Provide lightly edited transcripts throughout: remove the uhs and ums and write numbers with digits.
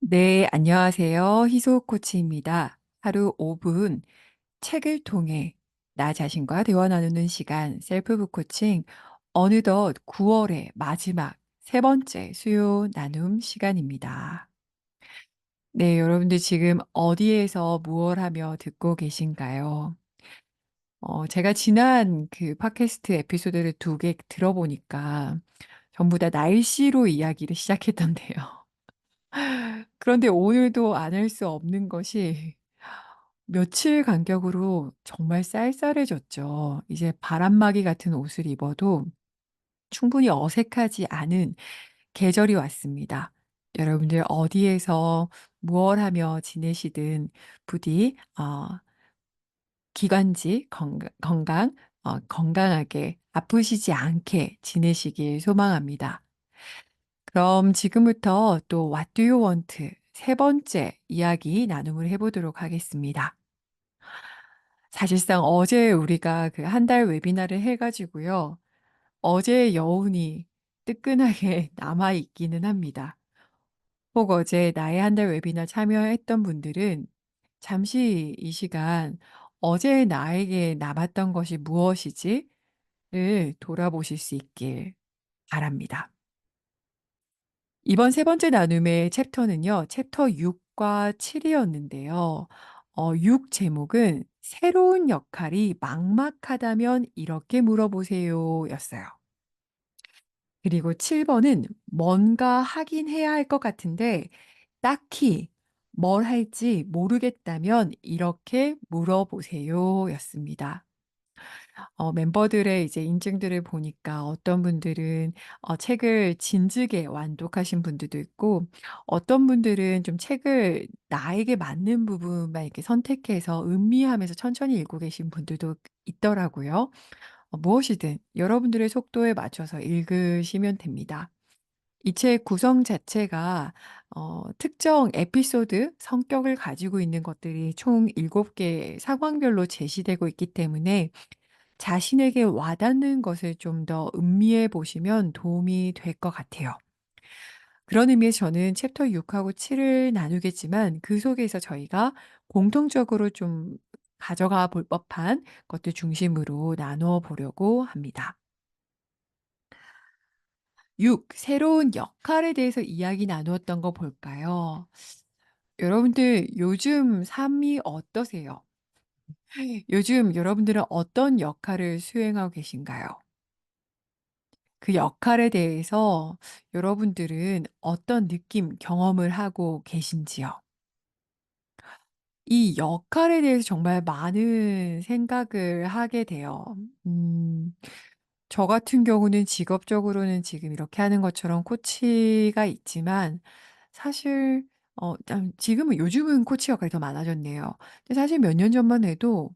네, 안녕하세요. 희소 코치입니다. 하루 5분 책을 통해 나 자신과 대화 나누는 시간 셀프 코칭 어느덧 9월의 마지막 세 번째 수요 나눔 시간입니다. 네, 여러분들 지금 어디에서 무얼 하며 듣고 계신가요? 제가 지난 그 팟캐스트 에피소드를 2개 들어보니까 전부 다 날씨로 이야기를 시작했던데요. 그런데 오늘도 안 할 수 없는 것이 며칠 간격으로 정말 쌀쌀해졌죠. 이제 바람막이 같은 옷을 입어도 충분히 어색하지 않은 계절이 왔습니다. 여러분들 어디에서 무얼 하며 지내시든 부디 기관지 건강하게 아프시지 않게 지내시길 소망합니다. 그럼 지금부터 또 What do you want? 세 번째 이야기 나눔을 해 보도록 하겠습니다. 사실상 어제 우리가 그 한 달 웨비나를 해 가지고요. 어제의 여운이 뜨끈하게 남아 있기는 합니다. 혹 어제 나의 한 달 웨비나 참여했던 분들은 잠시 이 시간 '어제 나에게 남았던 것이 무엇이지?'를 돌아보실 수 있길 바랍니다. 이번 세 번째 나눔의 챕터는요. 챕터 6과 7 이었는데요. 6 제목은 "새로운 역할이 막막하다면 이렇게 물어보세요." 였어요. 그리고 7 번은 "뭔가 하긴 해야 할 것 같은데 딱히 뭘 할지 모르겠다면 이렇게 물어보세요." 였습니다. 멤버들의 이제 인증들을 보니까 어떤 분들은 책을 진즉에 완독하신 분들도 있고 어떤 분들은 좀 책을 나에게 맞는 부분만 이렇게 선택해서 음미하면서 천천히 읽고 계신 분들도 있더라고요. 무엇이든 여러분들의 속도에 맞춰서 읽으시면 됩니다. 이 책 구성 자체가 특정 에피소드 성격을 가지고 있는 것들이 총 7개 상황별로 제시되고 있기 때문에 자신에게 와닿는 것을 좀 더 음미해 보시면 도움이 될 것 같아요. 그런 의미에서 저는 챕터 6 하고 7을 나누겠지만 그 속에서 저희가 공통적으로 좀 가져가 볼 법한 것들 중심으로 나누어 보려고 합니다. 6 새로운 역할에 대해서 이야기 나누었던 거 볼까요? 여러분들 요즘 삶이 어떠세요? 요즘 여러분들은 어떤 역할을 수행하고 계신가요? 그 역할에 대해서 여러분들은 어떤 느낌, 경험을 하고 계신지요? 이 역할에 대해서 정말 많은 생각을 하게 돼요. 음. 저 같은 경우는 직업적으로는 지금 이렇게 하는 것처럼 코치가 있지만 사실 지금은 요즘은 코치 역할이 더 많아졌네요. 근데 사실 몇 년 전만 해도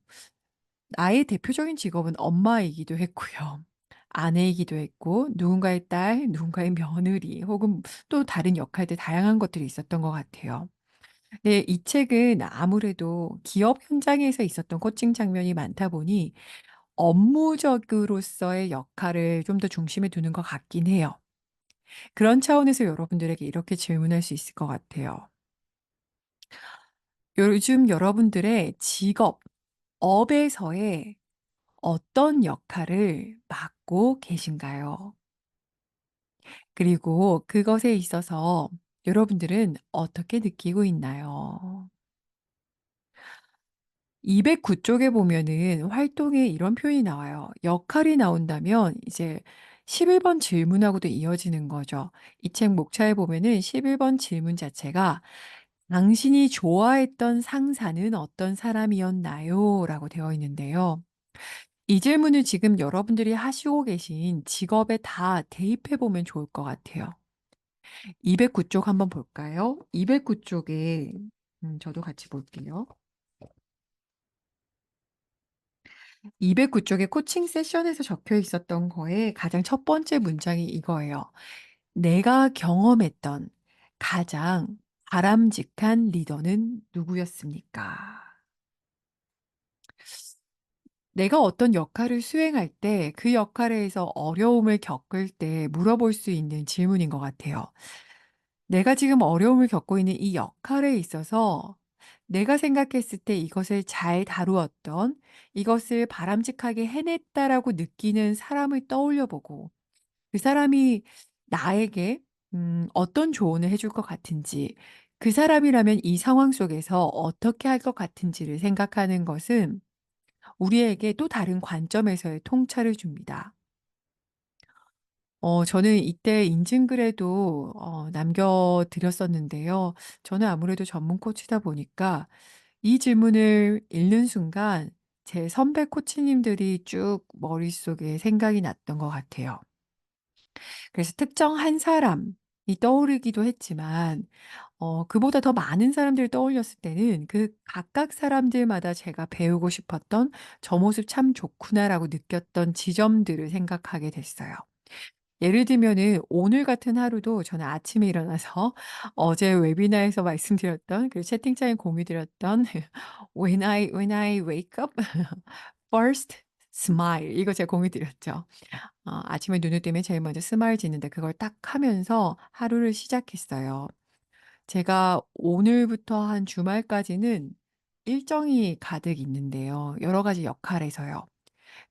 나의 대표적인 직업은 엄마이기도 했고요. 아내이기도 했고 누군가의 딸, 누군가의 며느리 혹은 또 다른 역할들 다양한 것들이 있었던 것 같아요. 네, 이 책은 아무래도 기업 현장에서 있었던 코칭 장면이 많다 보니 업무적으로서의 역할을 좀 더 중심에 두는 것 같긴 해요. 그런 차원에서 여러분들에게 이렇게 질문할 수 있을 것 같아요. 요즘 여러분들의 직업, 업에서의 어떤 역할을 맡고 계신가요? 그리고 그것에 있어서 여러분들은 어떻게 느끼고 있나요? 209 쪽에 보면은 활동에 이런 표현이 나와요. 역할이 나온다면 이제 11번 질문하고도 이어지는 거죠. 이 책 목차에 보면은 11번 질문 자체가 "당신이 좋아했던 상사는 어떤 사람이었나요?" 라고 되어 있는데요. 이 질문을 지금 여러분들이 하시고 계신 직업에 다 대입해 보면 좋을 것 같아요. 209쪽 한번 볼까요? 209 쪽에 저도 같이 볼게요. 209 쪽에 코칭 세션에서 적혀 있었던 거에 가장 첫 번째 문장이 이거예요. "내가 경험했던 가장 바람직한 리더는 누구였습니까?" 내가 어떤 역할을 수행할 때 그 역할에서 어려움을 겪을 때 물어볼 수 있는 질문인 것 같아요. 내가 지금 어려움을 겪고 있는 이 역할에 있어서 내가 생각했을 때 이것을 잘 다루었던, 이것을 바람직하게 해냈다라고 느끼는 사람을 떠올려 보고 그 사람이 나에게 어떤 조언을 해줄 것 같은지, 그 사람이라면 이 상황 속에서 어떻게 할 것 같은지를 생각하는 것은 우리에게 또 다른 관점에서의 통찰을 줍니다. 저는 이때 인증글에도 남겨 드렸었는데요. 저는 아무래도 전문 코치다 보니까 이 질문을 읽는 순간 제 선배 코치님들이 쭉 머릿속에 생각이 났던 것 같아요. 그래서 특정 한 사람이 떠오르기도 했지만 그보다 더 많은 사람들을 떠올렸을 때는 그 각각 사람들마다 제가 배우고 싶었던 '저 모습 참 좋구나.'라고 느꼈던 지점들을 생각하게 됐어요. 예를 들면은 오늘 같은 하루도 저는 아침에 일어나서 어제 웨비나에서 말씀드렸던, 그 채팅창에 공유 드렸던 "When I wake up, first smile." 이거 제가 공유 드렸죠. 아침에 눈을 뜨면 제일 먼저 스마일 짓는데 그걸 딱 하면서 하루를 시작했어요. 제가 오늘부터 한 주말까지는 일정이 가득 있는데요. 여러 가지 역할에서요.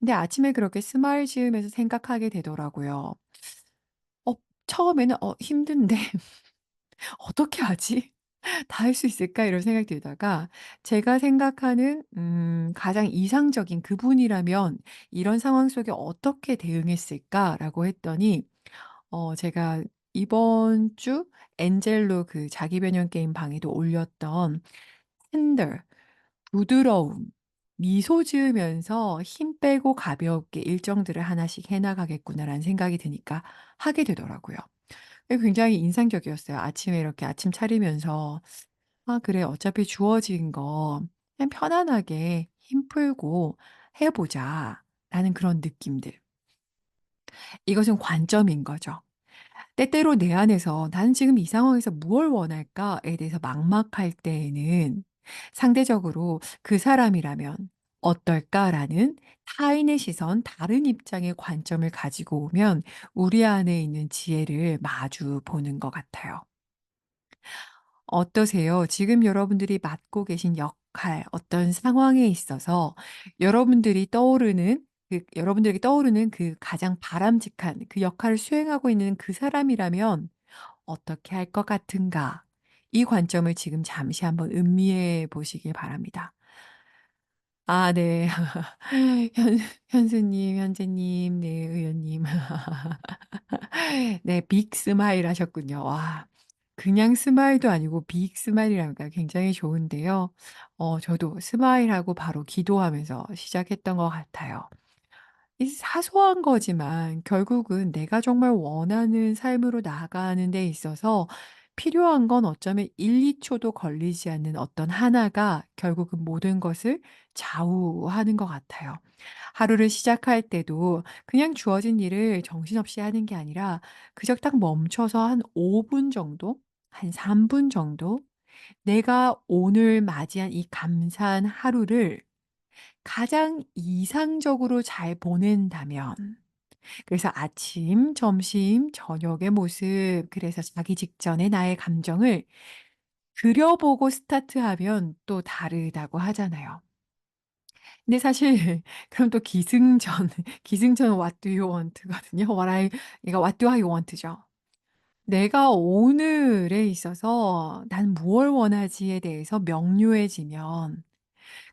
근데 아침에 그렇게 스마일 지으면서 생각하게 되더라고요. 어 처음에는 '힘든데 어떻게 하지? 다 할 수 있을까?' 이런 생각이 들다가 제가 생각하는 가장 이상적인 그분이라면 '이런 상황 속에 어떻게 대응했을까?'라고 했더니 제가 이번 주 엔젤로 그 자기 변형 게임 방에도 올렸던 텐더, 부드러움, 미소 지으면서 '힘 빼고 가볍게 일정들을 하나씩 해 나가겠구나.'라는 생각이 드니까 하게 되더라고요. 굉장히 인상적이었어요. 아침에 이렇게 아침 차리면서 '아 그래 어차피 주어진 거 그냥 편안하게 힘 풀고 해 보자.'라는 그런 느낌들. 이것은 관점인 거죠. 때때로 내 안에서 '나는 지금 이 상황에서 무엇을 원할까?'에 대해서 막막할 때에는 상대적으로 '그 사람이라면 어떨까?'라는 타인의 시선, 다른 입장의 관점을 가지고 오면 우리 안에 있는 지혜를 마주 보는 것 같아요. 어떠세요? 지금 여러분들이 맡고 계신 역할, 어떤 상황에 있어서 여러분들에게 떠오르는 그 가장 바람직한 그 역할을 수행하고 있는 그 사람이라면 어떻게 할 것 같은가? 이 관점을 지금 잠시 한번 음미해 보시길 바랍니다. 아 네. 현 현수님, 현재님, 네 의원님. 네 빅 스마일 하셨군요. 와. 그냥 스마일도 아니고 빅 스마일이라니까 굉장히 좋은데요. 저도 스마일하고 바로 기도하면서 시작했던 것 같아요. 이 사소한 거지만 결국은 내가 정말 원하는 삶으로 나아가는 데 있어서 필요한 건 어쩌면 1-2 초도 걸리지 않는 어떤 하나가 결국은 모든 것을 좌우하는 것 같아요. 하루를 시작할 때도 그냥 주어진 일을 정신없이 하는 게 아니라 그저 딱 멈춰서 한 5분 정도, 한 3분 정도 내가 오늘 맞이한 이 감사한 하루를 가장 이상적으로 잘 보낸다면, 그래서 아침, 점심, 저녁의 모습, 그래서 자기 직전의 나의 감정을 그려보고 스타트하면 또 다르다고 하잖아요. 근데 사실 그럼 또 기승전 What do you want 거든요. What do I want죠. 내가 오늘에 있어서 '난 무엇을 원하지.'에 대해서 명료해지면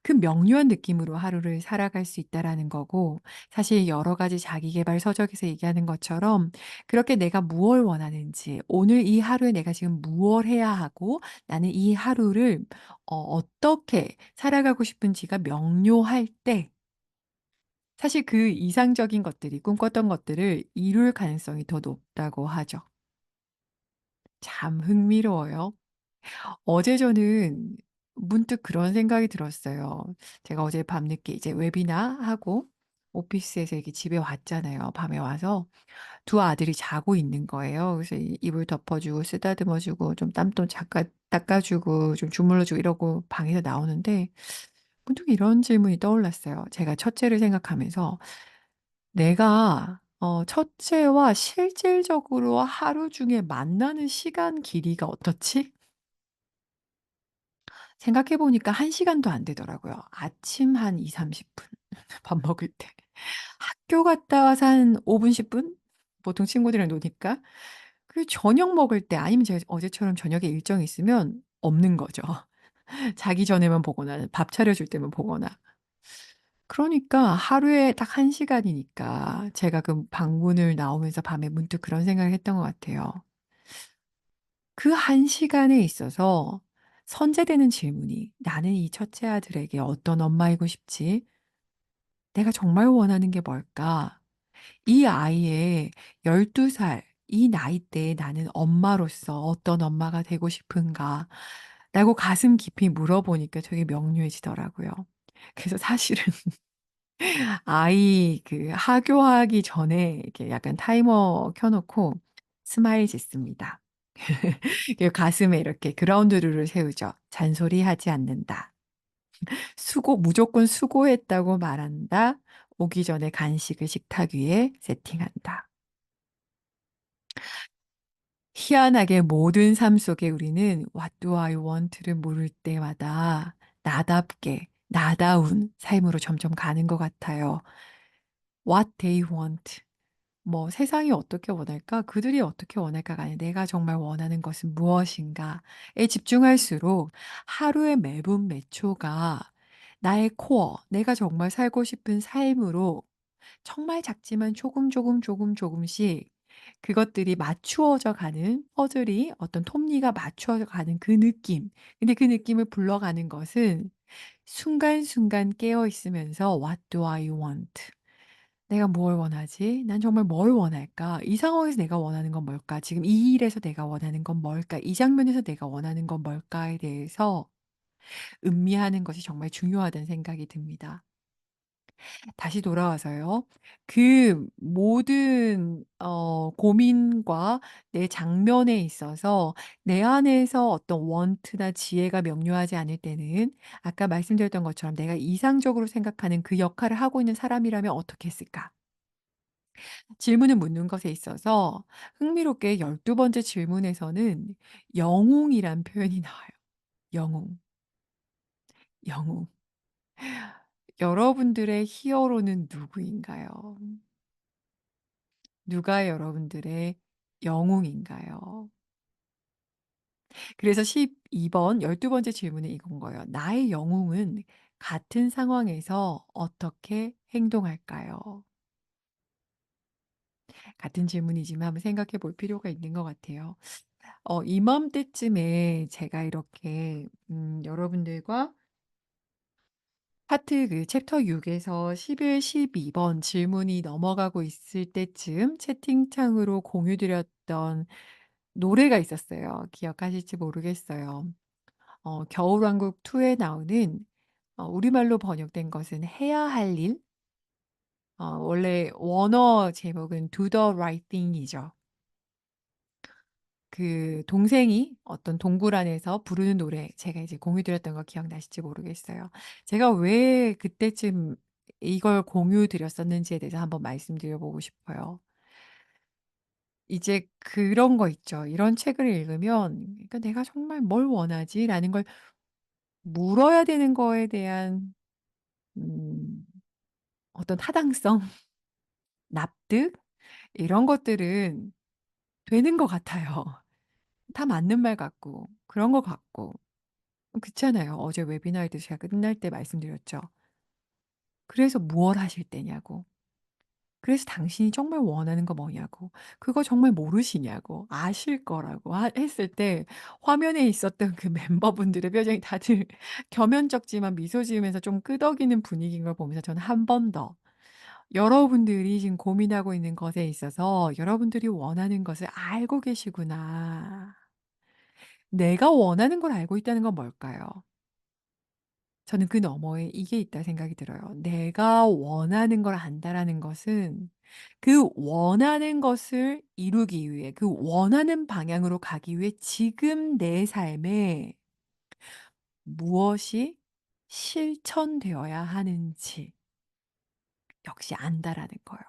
그 명료한 느낌으로 하루를 살아갈 수 있다라는 거고, 사실 여러 가지 자기 계발 서적에서 얘기하는 것처럼 그렇게 내가 무엇을 원하는지, 오늘 이 하루에 내가 지금 무엇을 해야 하고 나는 이 하루를 어떻게 살아가고 싶은지가 명료할 때 사실 그 이상적인 것들이, 꿈꿨던 것들을 이룰 가능성이 더 높다고 하죠. 참 흥미로워요. 어제 저는 문득 그런 생각이 들었어요. 제가 어제 밤늦게 이제 웨비나 하고 오피스에서 이렇게 집에 왔잖아요. 밤에 와서 두 아들이 자고 있는 거예요. 그래서 이불 덮어 주고 쓰다듬어 주고 좀 땀도 잠깐 닦아 주고 좀 주물러 주고 이러고 방에서 나오는데 문득 이런 질문이 떠올랐어요. 제가 첫째를 생각하면서 '내가 첫째와 실질적으로 하루 중에 만나는 시간 길이가 어떻지? 생각해 보니까 1 시간도 안 되더라고요. 아침 한 20-30분 밥 먹을 때. 학교 갔다 와서 한 5분 10분? 보통 친구들이랑 노니까. 그리고 저녁 먹을 때 아니면 제가 어제처럼 저녁에 일정이 있으면 없는 거죠. 자기 전에만 보거나 밥 차려 줄 때만 보거나. 그러니까 하루에 딱 1 시간이니까 제가 그 방문을 나오면서 밤에 문득 그런 생각을 했던 것 같아요. 그 1 시간에 있어서 선제되는 질문이 '나는 이 첫째 아들에게 어떤 엄마이고 싶지? 내가 정말 원하는 게 뭘까? 이 아이의 12 살 이 나이대에 나는 엄마로서 어떤 엄마가 되고 싶은가?'라고 가슴 깊이 물어보니까 되게 명료해지더라고요. 그래서 사실은 아이 그 하교하기 전에 이렇게 약간 타이머 켜 놓고 스마일 짓습니다. 그 가슴에 이렇게 그라운드 룰을 세우죠. "잔소리하지 않는다. 무조건 수고했다고 말한다. 오기 전에 간식을 식탁 위에 세팅한다." 희한하게 모든 삶 속에 우리는 "What do I want?"를 물을 때마다 나답게 나다운 삶으로 점점 가는 것 같아요. What they want. 뭐 '세상이 어떻게 원할까? 그들이 어떻게 원할까?'가 아니라 '내가 정말 원하는 것은 무엇인가?'에 집중할수록 하루의 매분 매초가 나의 코어, 내가 정말 살고 싶은 삶으로 정말 작지만 조금, 조금, 조금, 조금씩 그것들이 맞추어져 가는 퍼즐이 어떤 톱니가 맞추어져 가는 그 느낌. 근데 그 느낌을 불러가는 것은 순간순간 깨어 있으면서 'What do I want?' '내가 뭘 원하지? 난 정말 뭘 원할까? 이 상황에서 내가 원하는 건 뭘까? 지금 이 일에서 내가 원하는 건 뭘까? 이 장면에서 내가 원하는 건 뭘까?'에 대해서 음미하는 것이 정말 중요하다는 생각이 듭니다. 다시 돌아와서요. 그 모든 고민과 내 장면에 있어서 내 안에서 어떤 원트나 지혜가 명료하지 않을 때는 아까 말씀드렸던 것처럼 '내가 이상적으로 생각하는 그 역할을 하고 있는 사람이라면 어떻게 했을까?' 질문을 묻는 것에 있어서 흥미롭게 12번째 질문에서는 영웅이란 표현이 나와요. 영웅, 영웅. 여러분들의 히어로는 누구인가요? 누가 여러분들의 영웅인가요? 그래서 12번 12번째 질문은 이건 거예요. 나의 영웅은 같은 상황에서 어떻게 행동할까요? 같은 질문이지만 한번 생각해 볼 필요가 있는 것 같아요. 이맘때쯤에 제가 이렇게 여러분들과 파트 그 챕터 6 에서 11, 12번 질문이 넘어가고 있을 때쯤 채팅창으로 공유 드렸던 노래가 있었어요. 기억하실지 모르겠어요. 겨울왕국 2에 나오는 우리말로 번역된 것은 해야 할 일? 원래 원어 제목은 Do the Right Thing이죠. 그 동생이 어떤 동굴 안에서 부르는 노래 제가 이제 공유 드렸던 거 기억나실지 모르겠어요. 제가 왜 그때쯤 이걸 공유 드렸었는지에 대해서 한번 말씀드려 보고 싶어요. 이제 그런 거 있죠. 이런 책을 읽으면 그러니까 '내가 정말 뭘 원하지?'라는 걸 물어야 되는 거에 대한 음 어떤 타당성, 납득 이런 것들은 되는 것 같아요. 다 맞는 말 같고 그런 것 같고. 그렇잖아요. 어제 웨비나에도 제가 끝날 때 말씀드렸죠. 그래서 무얼 하실 때냐고. 그래서 당신이 정말 원하는 거 뭐냐고. 그거 정말 모르시냐고. 아실 거라고 했을 때 화면에 있었던 그 멤버분들의 표정이 다들 겸연쩍지만 미소 지으면서 좀 끄덕이는 분위기인 걸 보면서 저는 한 번 더 '여러분들이 지금 고민하고 있는 것에 있어서 여러분들이 원하는 것을 알고 계시구나.' 내가 원하는 걸 알고 있다는 건 뭘까요? 저는 그 너머에 이게 있다 생각이 들어요. 내가 원하는 걸 안다라는 것은 그 원하는 것을 이루기 위해 그 원하는 방향으로 가기 위해 지금 내 삶에 무엇이 실천되어야 하는지 역시 안다라는 거예요.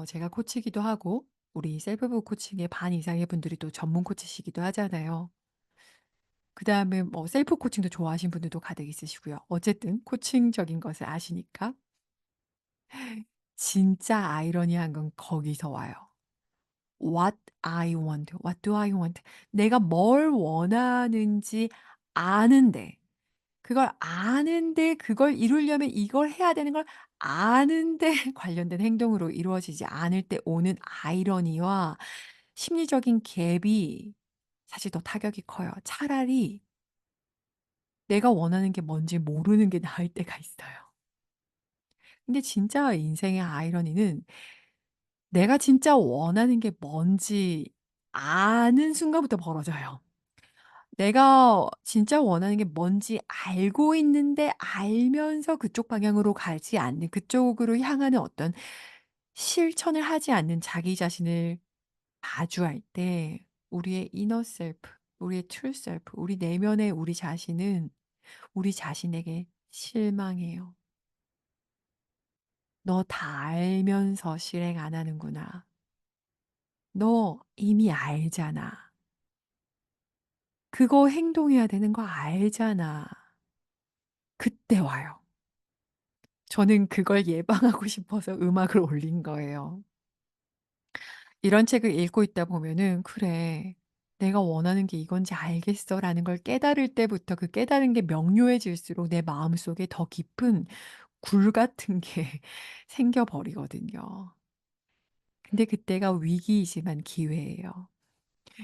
제가 코치기도 하고 우리 셀프 코칭의 반 이상의 분들이 또 전문 코치시기도 하잖아요. 그다음에 뭐 셀프 코칭도 좋아하시는 분들도 가득 있으시고요. 어쨌든 코칭적인 것을 아시니까 진짜 아이러니한 건 거기서 와요. What I want. What do I want? 내가 뭘 원하는지 아는데 그걸 이루려면 이걸 해야 되는 걸 아는데 관련된 행동으로 이루어지지 않을 때 오는 아이러니와 심리적인 갭이 사실 더 타격이 커요. 차라리 내가 원하는 게 뭔지 모르는 게 나을 때가 있어요. 근데 진짜 인생의 아이러니는 내가 진짜 원하는 게 뭔지 아는 순간부터 벌어져요. 내가 진짜 원하는 게 뭔지 알고 있는데 알면서 그쪽 방향으로 가지 않는 그쪽으로 향하는 어떤 실천을 하지 않는 자기 자신을 마주할 때 우리의 이너 셀프, 우리의 트루 셀프, 우리 내면의 우리 자신은 우리 자신에게 실망해요. '너 다 알면서 실행 안 하는구나. 너 이미 알잖아. 그거 행동해야 되는 거 알잖아.' 그때 와요. 저는 그걸 예방하고 싶어서 음악을 올린 거예요. 이런 책을 읽고 있다 보면은 '그래. 내가 원하는 게 이건지 알겠어.'라는 걸 깨달을 때부터 그 깨달은 게 명료해질수록 내 마음속에 더 깊은 굴 같은 게 생겨 버리거든요. 근데 그때가 위기이지만 기회예요.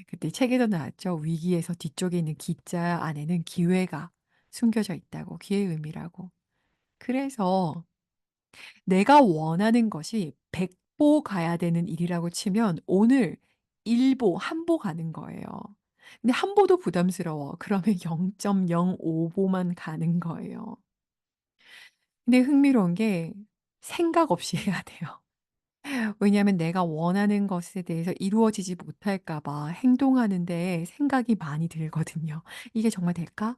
그때 책에도 나왔죠. 위기에서 뒤쪽에 있는 기자 안에는 기회가 숨겨져 있다고. 기회의 의미라고. 그래서 내가 원하는 것이 100보 가야 되는 일이라고 치면 오늘 1보, 1보 가는 거예요. 근데 1보도 부담스러워. 그러면 0.05보만 가는 거예요. 근데 흥미로운 게 생각 없이 해야 돼요. 왜냐하면 내가 원하는 것에 대해서 이루어지지 못할까 봐 행동하는 데 생각이 많이 들거든요. '이게 정말 될까?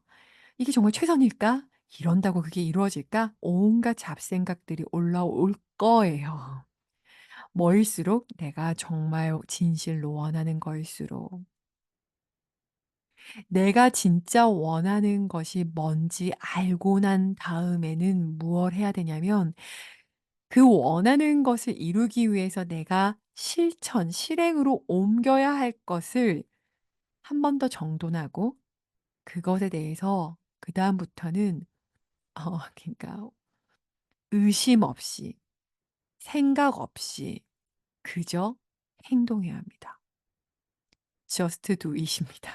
이게 정말 최선일까? 이런다고 그게 이루어질까?' 온갖 잡생각들이 올라올 거예요. 뭐일수록 내가 정말 진실로 원하는 거일수록. 내가 진짜 원하는 것이 뭔지 알고 난 다음에는 무얼 해야 되냐면 그 원하는 것을 이루기 위해서 내가 실행으로 옮겨야 할 것을 한 번 더 정돈하고 그것에 대해서 그다음부터는 그러니까 의심 없이 생각 없이 그저 행동해야 합니다. Just do it입니다.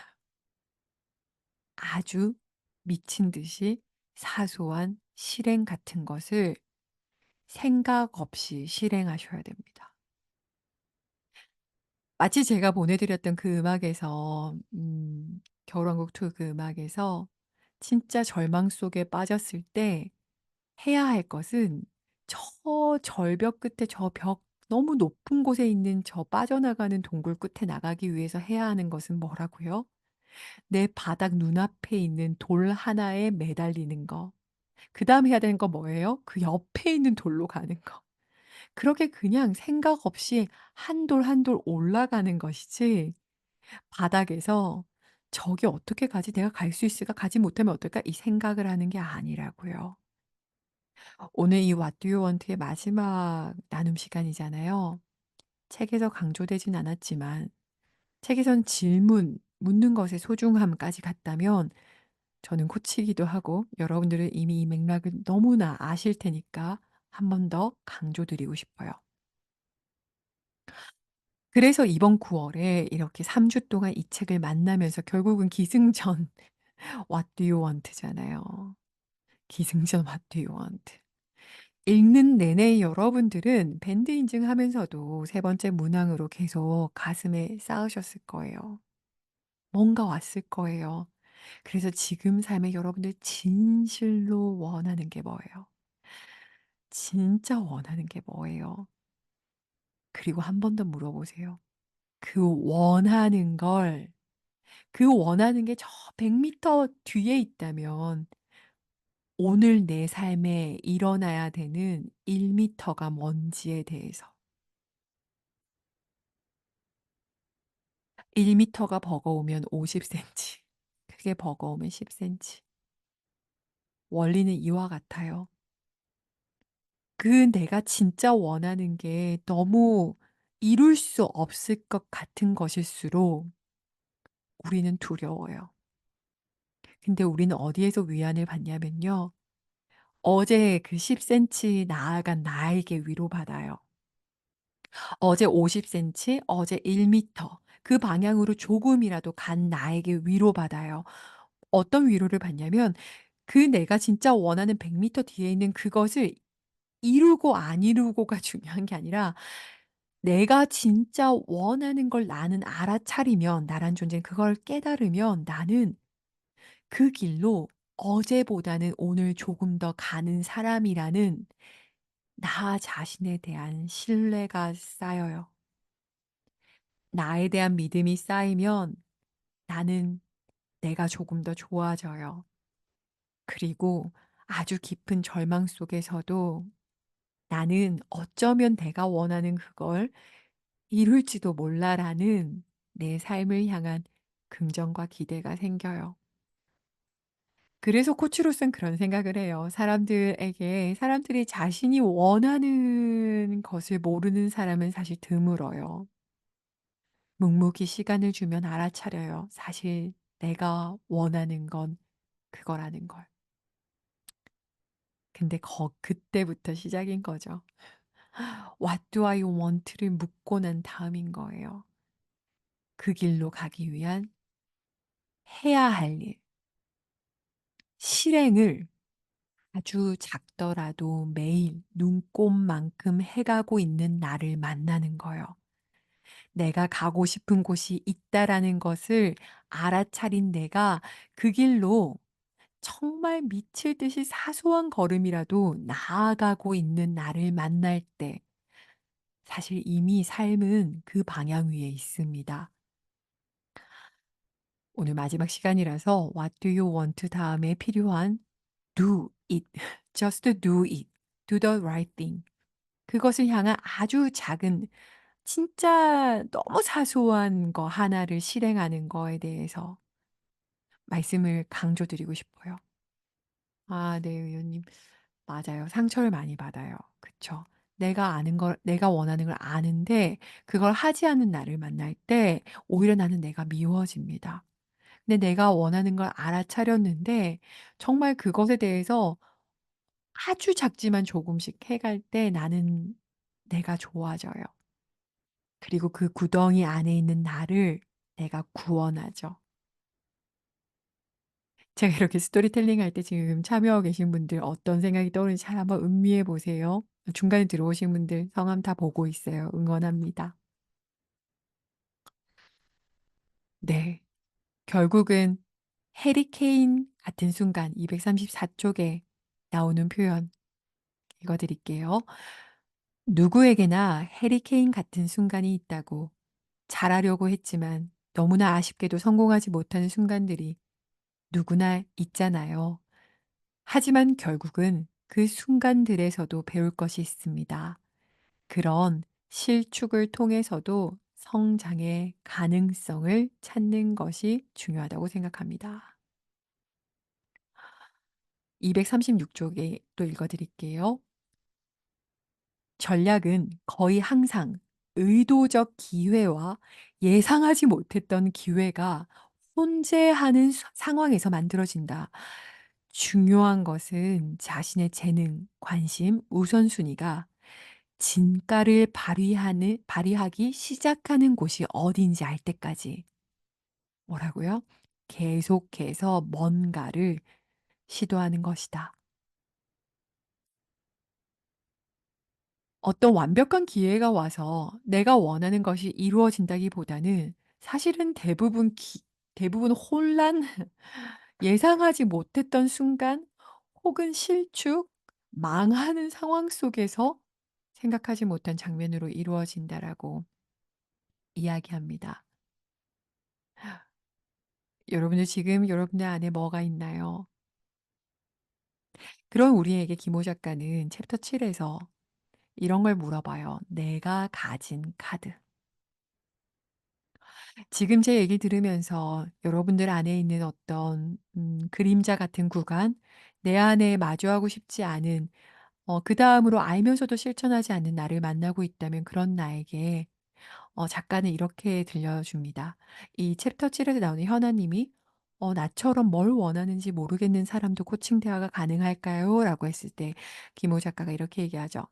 아주 미친 듯이 사소한 실행 같은 것을 생각 없이 실행하셔야 됩니다. 마치 제가 보내 드렸던 그 음악에서 겨울왕국 2 그 음악에서 진짜 절망 속에 빠졌을 때 해야 할 것은 저 절벽 끝에 저 벽 너무 높은 곳에 있는 저 빠져나가는 동굴 끝에 나가기 위해서 해야 하는 것은 뭐라고요? 내 바닥 눈앞에 있는 돌 하나에 매달리는 거. 그다음 해야 되는 거 뭐예요? 그 옆에 있는 돌로 가는 거. 그렇게 그냥 생각 없이 한 돌 한 돌 올라가는 것이지 바닥에서 '저기 어떻게 가지? 내가 갈 수 있을까? 가지 못하면 어떨까?' 이 생각을 하는 게 아니라고요. 오늘 이 What do you want의 마지막 나눔 시간이잖아요. 책에서 강조되진 않았지만 책에선 질문, 묻는 것의 소중함까지 갔다면 저는 코치이기도 하고 여러분들은 이미 이 맥락을 너무나 아실 테니까 한 번 더 강조드리고 싶어요. 그래서 이번 9월 월에 이렇게 3주 동안 이 책을 만나면서 결국은 기승전 What do you want?잖아요. 기승전 What do you want? 읽는 내내 여러분들은 밴드 인증하면서도 세 번째 문항으로 계속 가슴에 쌓으셨을 거예요. 뭔가 왔을 거예요. 그래서 지금 삶에 여러분들 진실로 원하는 게 뭐예요? 진짜 원하는 게 뭐예요? 그리고 한 번 더 물어보세요. 그 원하는 걸 원하는 게 저 100 미터 뒤에 있다면 오늘 내 삶에 일어나야 되는 1 미터가 뭔지에 대해서 1 미터가 버거우면 50 센티, 크게 버거우면 10 센티. 원리는 이와 같아요. 내가 진짜 원하는 게 너무 이룰 수 없을 것 같은 것일수록 우리는 두려워요. 근데 우리는 어디에서 위안을 받냐면요. 어제 그 10 센티 나아간 나에게 위로받아요. 어제 50 센티, 어제 1 미터 그 방향으로 조금이라도 간 나에게 위로받아요. 어떤 위로를 받냐면 내가 진짜 원하는 100 미터 뒤에 있는 그것을 이루고 안 이루고가 중요한 게 아니라 내가 진짜 원하는 걸 나는 알아차리면, 나란 존재는 그걸 깨달으면 나는 그 길로 어제보다는 오늘 조금 더 가는 사람이라는 나 자신에 대한 신뢰가 쌓여요. 나에 대한 믿음이 쌓이면 나는 내가 조금 더 좋아져요. 그리고 아주 깊은 절망 속에서도 '나는 어쩌면 내가 원하는 그걸 이룰지도 몰라.'라는 내 삶을 향한 긍정과 기대가 생겨요. 그래서 코치로서는 그런 생각을 해요. 사람들이 자신이 원하는 것을 모르는 사람은 사실 드물어요. 묵묵히 시간을 주면 알아차려요. 사실 내가 원하는 건 그거라는 걸. 근데 그때부터 시작인 거죠. What do I want를 묻고 난 다음인 거예요. 그 길로 가기 위한 해야 할 일, 실행을 아주 작더라도 매일 눈꼽만큼 해 가고 있는 나를 만나는 거예요. 내가 가고 싶은 곳이 있다라는 것을 알아차린 내가 그 길로 정말 미칠 듯이 사소한 걸음이라도 나아가고 있는 나를 만날 때 사실 이미 삶은 그 방향 위에 있습니다. 오늘 마지막 시간이라서 What do you want 다음에 필요한 do it. Just do it. Do the right thing. 그것을 향한 아주 작은 진짜 너무 사소한 거 하나를 실행하는 거에 대해서 말씀을 강조드리고 싶어요. 아 네 의원님. 맞아요. 상처를 많이 받아요. 그쵸. 내가 원하는 걸 아는데 그걸 하지 않는 나를 만날 때 오히려 나는 내가 미워집니다. 근데 내가 원하는 걸 알아차렸는데 정말 그것에 대해서 아주 작지만 조금씩 해 갈 때 나는 내가 좋아져요. 그리고 그 구덩이 안에 있는 나를 내가 구원하죠. 제가 이렇게 스토리텔링 할 때 지금 참여하고 계신 분들 어떤 생각이 떠오르는지 잘 한번 음미해 보세요. 중간에 들어오신 분들 성함 다 보고 있어요. 응원합니다. 네. 결국은 해리 케인 같은 순간 234 쪽에 나오는 표현 읽어 드릴게요. "누구에게나 해리 케인 같은 순간이 있다고. 잘하려고 했지만 너무나 아쉽게도 성공하지 못하는 순간들이 누구나 있잖아요. 하지만 결국은 그 순간들에서도 배울 것이 있습니다. 그런 실축을 통해서도 성장의 가능성을 찾는 것이 중요하다고 생각합니다." 236 쪽에 또 읽어 드릴게요. "전략은 거의 항상 의도적 기회와 예상하지 못했던 기회가 혼재하는 상황에서 만들어진다. 중요한 것은 자신의 재능, 관심, 우선순위가 진가를 발휘하기 시작하는 곳이 어딘지 알 때까지." 뭐라고요? "계속해서 뭔가를 시도하는 것이다." 어떤 완벽한 기회가 와서 내가 원하는 것이 이루어진다기보다는 사실은 대부분 혼란, 예상하지 못했던 순간 혹은 실축, 망하는 상황 속에서 생각하지 못한 장면으로 이루어진다라고 이야기합니다. 여러분들 지금 여러분들 안에 뭐가 있나요? 그런 우리에게 김호 작가는 챕터 7에서 이런 걸 물어봐요. 내가 가진 카드. 지금 제 얘기 들으면서 여러분들 안에 있는 어떤 그림자 같은 구간, 내 안에 마주하고 싶지 않은 그다음으로 알면서도 실천하지 않는 나를 만나고 있다면 그런 나에게 작가는 이렇게 들려줍니다. 이 챕터 7 에서 나오는 현아 님이 "나처럼 뭘 원하는지 모르겠는 사람도 코칭 대화가 가능할까요?" 라고 했을 때 김호 작가가 이렇게 얘기하죠.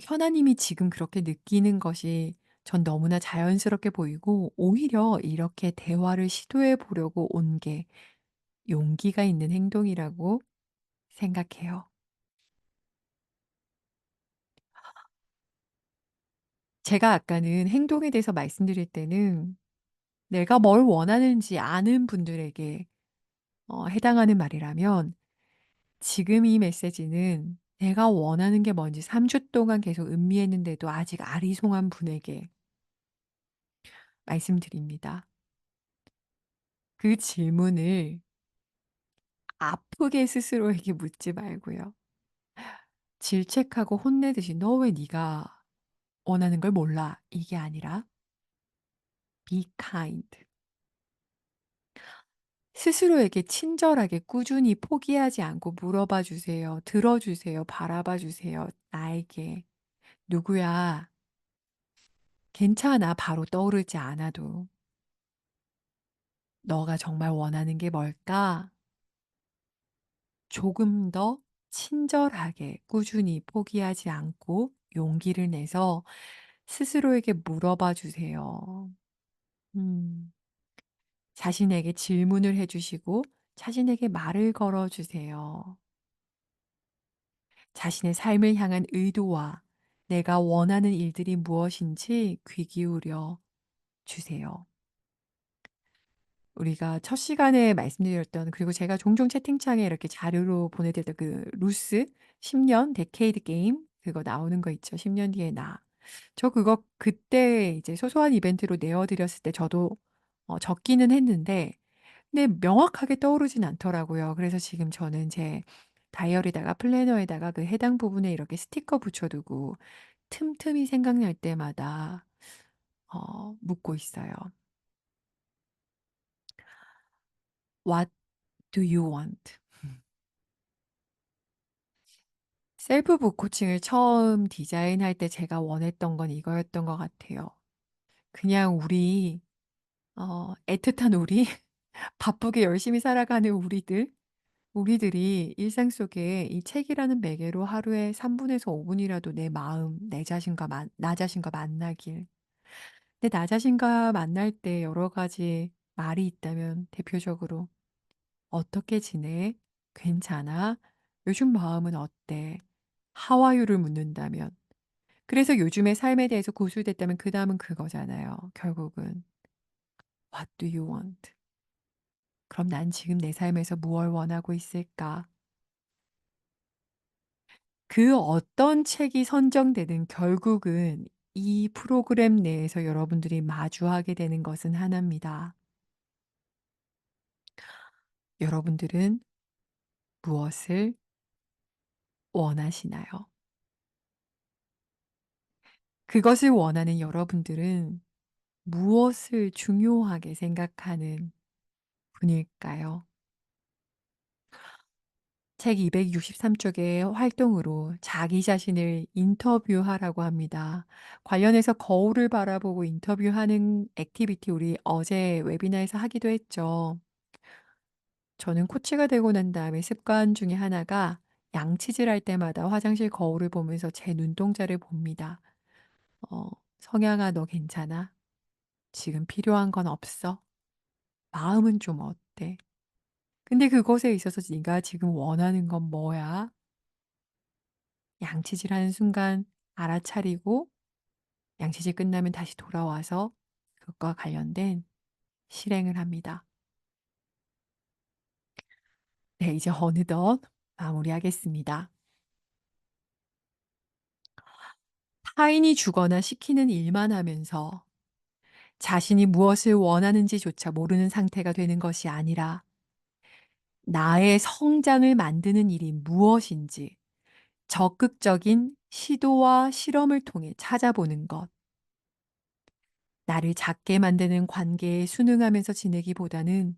현아 님이 지금 그렇게 느끼는 것이 전 너무나 자연스럽게 보이고 오히려 이렇게 대화를 시도해 보려고 온 게 용기가 있는 행동이라고 생각해요. 제가 아까는 행동에 대해서 말씀드릴 때는 내가 뭘 원하는지 아는 분들에게 해당하는 말이라면 지금 이 메시지는 내가 원하는 게 뭔지 3주 동안 계속 음미했는데도 아직 아리송한 분에게 말씀드립니다. 그 질문을 아프게 스스로에게 묻지 말고요. 질책하고 혼내듯이 "너 왜 네가 원하는 걸 몰라?" 이게 아니라 be kind. 스스로에게 친절하게 꾸준히 포기하지 않고 물어봐 주세요. 들어 주세요. 바라봐 주세요. 나에게 "누구야. 괜찮아. 바로 떠오르지 않아도. 너가 정말 원하는 게 뭘까?" 조금 더 친절하게 꾸준히 포기하지 않고 용기를 내서 스스로에게 물어봐 주세요. 음. 자신에게 질문을 해 주시고 자신에게 말을 걸어 주세요. 자신의 삶을 향한 의도와 내가 원하는 일들이 무엇인지 귀 기울여 주세요. 우리가 첫 시간에 말씀드렸던, 그리고 제가 종종 채팅창에 이렇게 자료로 보내드렸던 그 루스 10년 데케이드 게임, 그거 나오는 거 있죠. 10년 뒤의 나. 저 그거 그때 이제 소소한 이벤트로 내어 드렸을 때 저도 적기는 했는데 근데 명확하게 떠오르진 않더라고요. 그래서 지금 저는 제 다이어리에다가 플래너에다가 그 해당 부분에 이렇게 스티커 붙여 두고 틈틈이 생각날 때마다 묻고 있어요. "What do you want?" 셀프 북 코칭을 처음 디자인할 때 제가 원했던 건 이거였던 것 같아요. 그냥 우리 애틋한 우리 바쁘게 열심히 살아가는 우리들이 일상 속에 이 책이라는 매개로 하루에 3 분에서 5 분이라도 내 마음, 나 자신과 만나길. 근데 나 자신과 만날 때 여러 가지 말이 있다면 대표적으로 "어떻게 지내? 괜찮아? 요즘 마음은 어때?" How are you를 묻는다면, 그래서 요즘의 삶에 대해서 고수됐다면 그다음은 그거잖아요, 결국은. What do you want? 그럼 난 지금 내 삶에서 무엇을 원하고 있을까? 그 어떤 책이 선정되든 결국은 이 프로그램 내에서 여러분들이 마주하게 되는 것은 하나입니다. 여러분들은 무엇을 원하시나요? 그것을 원하는 여러분들은 무엇을 중요하게 생각하는 분일까요? 책 263 쪽의 활동으로 자기 자신을 인터뷰하라고 합니다. 관련해서 거울을 바라보고 인터뷰하는 액티비티 우리 어제 웨비나에서 하기도 했죠. 저는 코치가 되고 난 다음에 습관 중에 하나가 양치질할 때마다 화장실 거울을 보면서 제 눈동자를 봅니다. 어, "성향아, 너 괜찮아? 지금 필요한 건 없어? 마음은 좀 어때? 근데 그것에 있어서 네가 지금 원하는 건 뭐야?" 양치질하는 순간 알아차리고 양치질 끝나면 다시 돌아와서 그것과 관련된 실행을 합니다. 네, 이제 어느덧 마무리하겠습니다. 타인이 주거나 시키는 일만 하면서 자신이 무엇을 원하는지조차 모르는 상태가 되는 것이 아니라 나의 성장을 만드는 일이 무엇인지 적극적인 시도와 실험을 통해 찾아보는 것. 나를 작게 만드는 관계에 순응하면서 지내기보다는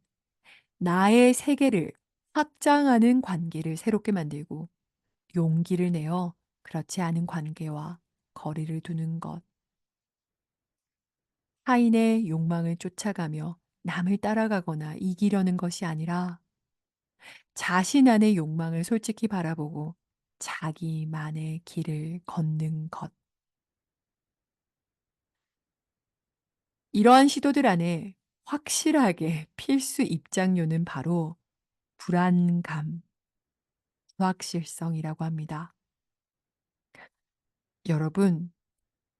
나의 세계를 확장하는 관계를 새롭게 만들고 용기를 내어 그렇지 않은 관계와 거리를 두는 것. 타인의 욕망을 쫓아가며 남을 따라가거나 이기려는 것이 아니라 자신 안의 욕망을 솔직히 바라보고 자기만의 길을 걷는 것. 이러한 시도들 안에 확실하게 필수 입장료는 바로 불안감, 불확실성이라고 합니다. 여러분,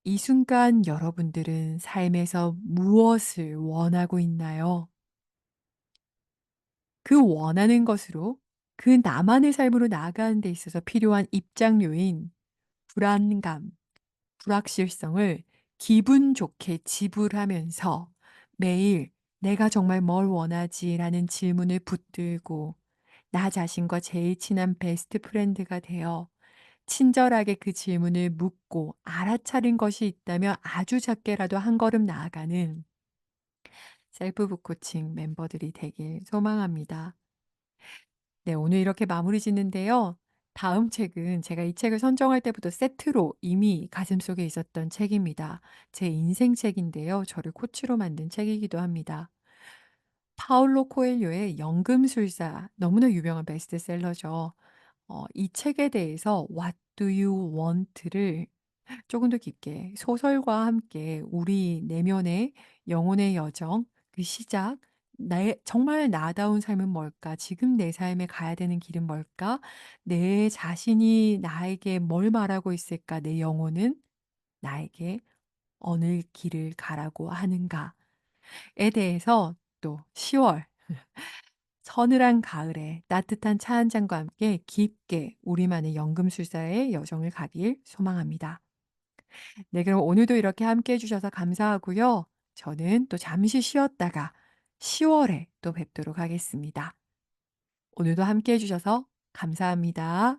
이 순간 여러분들은 삶에서 무엇을 원하고 있나요? 그 원하는 것으로 그 나만의 삶으로 나아가는 데 있어서 필요한 입장료인 불안감, 불확실성을 기분 좋게 지불하면서 매일 '내가 정말 뭘 원하지?'라는 질문을 붙들고 나 자신과 제일 친한 베스트 프렌드가 되어 친절하게 그 질문을 묻고 알아차린 것이 있다면 아주 작게라도 한 걸음 나아가는 셀프 북 코칭 멤버들이 되길 소망합니다. 네, 오늘 이렇게 마무리 짓는데요. 다음 책은 제가 이 책을 선정할 때부터 세트로 이미 가슴속에 있었던 책입니다. 제 인생 책인데요. 저를 코치로 만든 책이기도 합니다. 파울로 코엘료의 연금술사, 너무나 유명한 베스트셀러죠. 이 책에 대해서 What do you want를 조금 더 깊게 소설과 함께 우리 내면의 영혼의 여정, 그 시작, 나의 정말 나다운 삶은 뭘까? 지금 내 삶에 가야 되는 길은 뭘까? 내 자신이 나에게 뭘 말하고 있을까? 내 영혼은 나에게 어느 길을 가라고 하는가에 대해서 또 10월 서늘한 가을에 따뜻한 차 한 잔과 함께 깊게 우리만의 연금술사의 여정을 가길 소망합니다. 네, 그럼 오늘도 이렇게 함께 해 주셔서 감사하고요. 저는 또 잠시 쉬었다가 10월에 또 뵙도록 하겠습니다. 오늘도 함께 해 주셔서 감사합니다.